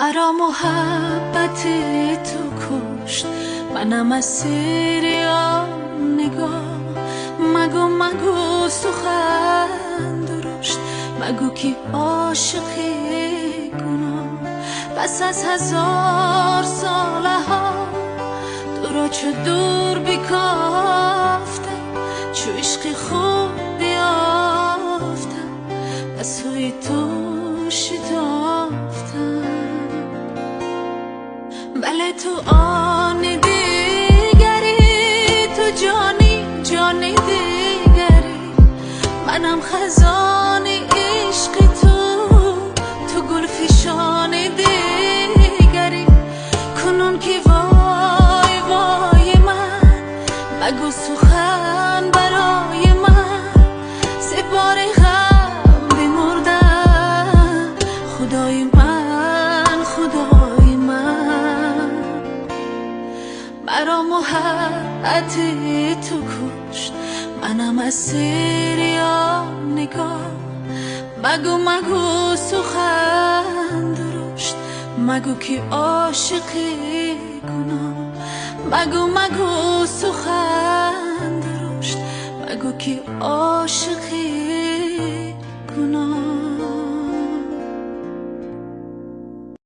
مرا محبت تو کشت، منم اسیر نگاه. مگو سخن درشت، مگو کی عاشقی گناه. پس از 1000 ساله ها تو را چه دور بکافتم، چو عشق خوب بیافتم از سوی تو شتافتم. بله تو آن دیگری، تو جان دیگری، منم خزان عشق تو گل فشان دیگری. کنون که وای من، مگو سخن برای من. سپار غم بمردم، خدای من، خدای من. مرا محبت تو کشت، منم اسیر نگاه. مگو سخن درشت، مگو که عاشقی گناه. مگو سخن درشت، مگو که عاشقی